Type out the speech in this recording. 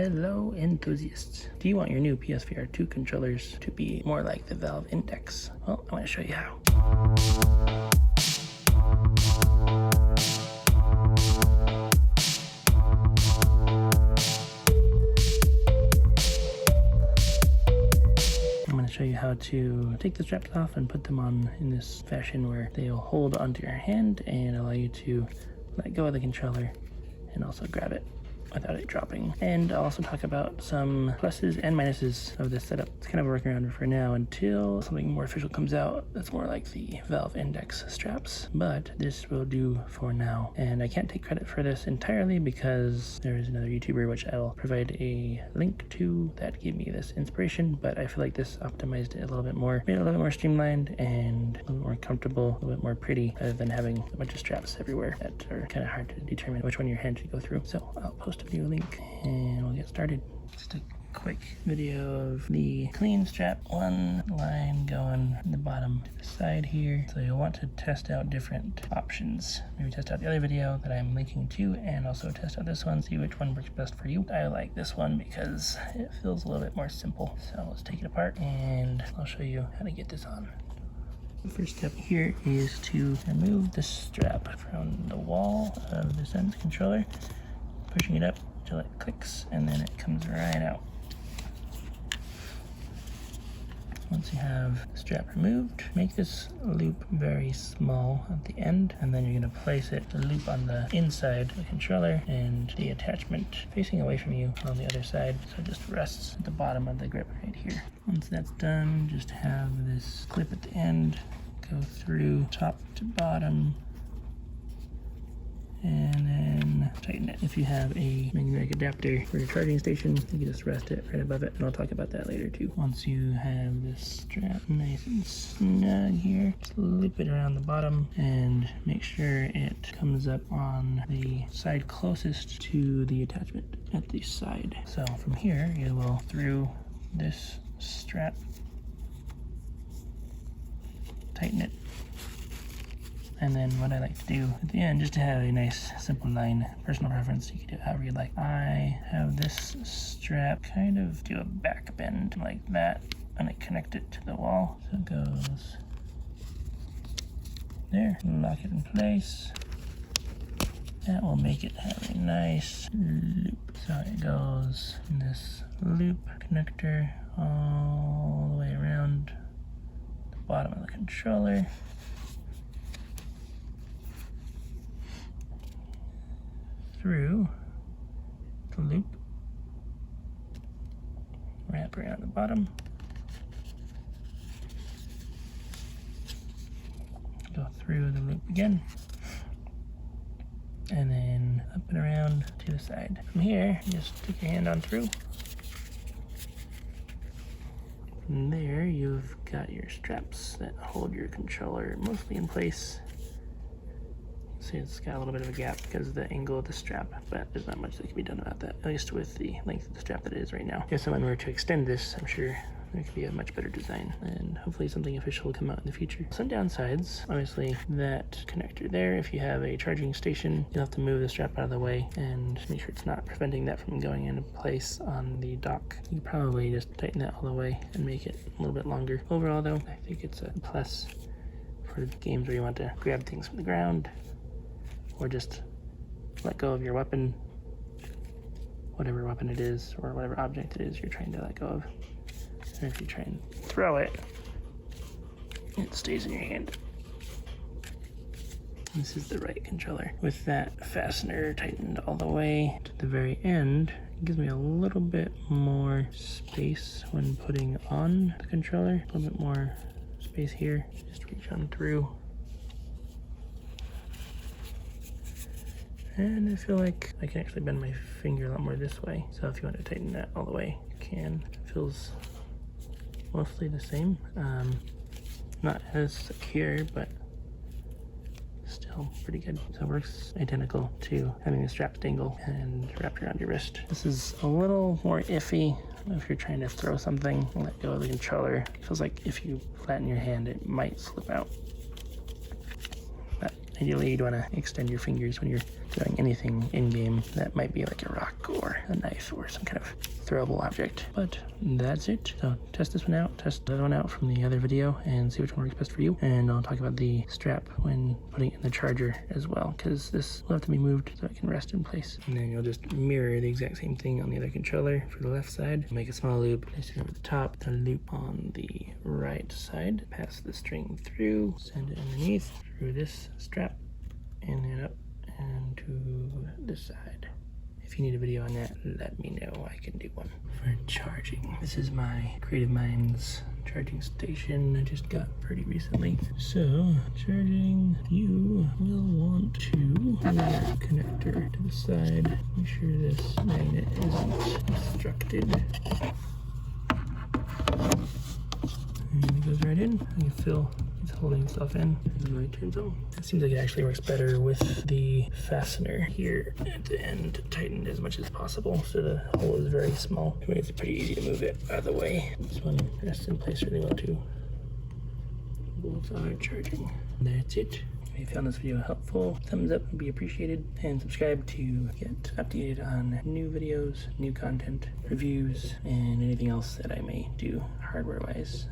Hello enthusiasts. Do you want your new PSVR2 controllers to be more like the Valve Index? Well, I want to show you how. I'm going to show you how to take the straps off and put them on in this fashion where they'll hold onto your hand and allow you to let go of the controller and also grab it without it dropping. And I'll also talk about some pluses and minuses of this setup. It's kind of a workaround for now until something more official comes out that's more like the Valve Index straps, but this will do for now. And I can't take credit for this entirely because there is another YouTuber which I'll provide a link to that gave me this inspiration, but I feel like this optimized it a little bit more, made it a little bit more streamlined and a little bit more comfortable, a little bit more pretty, rather than having a bunch of straps everywhere that are kind of hard to determine which one your hand should go through. So I'll post a new link and we'll get started. Just a quick video of the clean strap. One line going from the bottom to the side here. So you'll want to test out different options. Maybe test out the other video that I'm linking to and also test out this one, see which one works best for you. I like this one because it feels a little bit more simple. So let's take it apart and I'll show you how to get this on. The first step here is to remove the strap from the wall of the Sense controller, pushing it up until it clicks and then it comes right out. Once you have the strap removed, make this loop very small at the end, and then you're going to place the loop on the inside of the controller and the attachment facing away from you on the other side, so it just rests at the bottom of the grip right here. Once that's done, just have this clip at the end go through top to bottom and then tighten it. If you have a magnetic adapter for your charging station, you can just rest it right above it, and I'll talk about that later too. Once you have this strap nice and snug here, just loop it around the bottom and make sure it comes up on the side closest to the attachment at the side. So from here, you will through this strap, tighten it. And then what I like to do at the end, just to have a nice simple line, personal preference, you can do it however you like. I have this strap kind of do a back bend like that and I connect it to the wall. So it goes there, lock it in place. That will make it have a nice loop. So it goes in this loop connector all the way around the bottom of the controller. Through the loop, wrap around the bottom, go through the loop again, and then up and around to the side. From here, you just stick your hand on through. From there, you've got your straps that hold your controller mostly in place. See, it's got a little bit of a gap because of the angle of the strap, but there's not much that can be done about that, at least with the length of the strap that it is right now. If someone were to extend this, I'm sure there could be a much better design, and hopefully something official will come out in the future. Some downsides, obviously that connector there, if you have a charging station, you'll have to move the strap out of the way and make sure it's not preventing that from going into place on the dock. You can probably just tighten that all the way and make it a little bit longer. Overall though, I think it's a plus for games where you want to grab things from the ground, or just let go of your weapon, whatever weapon it is, or whatever object it is you're trying to let go of. And if you try and throw it, it stays in your hand. This is the right controller. With that fastener tightened all the way to the very end, it gives me a little bit more space when putting on the controller. A little bit more space here. Just reach on through. And I feel like I can actually bend my finger a lot more this way. So if you want to tighten that all the way, you can. It feels mostly the same. Not as secure, but still pretty good. So it works identical to having the straps dangle and wrapped around your wrist. This is a little more iffy if you're trying to throw something and let go of the controller. It feels like if you flatten your hand, it might slip out. But ideally, you'd want to extend your fingers when you're throwing anything in-game that might be like a rock or a knife or some kind of throwable object. But that's it. So test this one out, test the other one out from the other video, and see which one works best for you. And I'll talk about the strap when putting it in the charger as well, because this will have to be moved so it can rest in place. And then you'll just mirror the exact same thing on the other controller for the left side. Make a small loop, place it over the top, a loop on the right side, pass the string through, send it underneath through this strap, and then up and to this side. If you need a video on that, let me know. I can do one. For charging, this is my Creative Minds charging station I just got pretty recently. So, charging, you will want to put your connector to the side. Make sure this magnet isn't obstructed. And it goes right in. You feel it's holding itself in, and the light turns on. It seems like it actually works better with the fastener here at the end tightened as much as possible, so the hole is very small. It makes it pretty easy to move it out of the way. This one rests in place really well too. Both are charging. That's it. If you found this video helpful, thumbs up would be appreciated, and subscribe to get updated on new videos, new content, reviews, and anything else that I may do hardware-wise.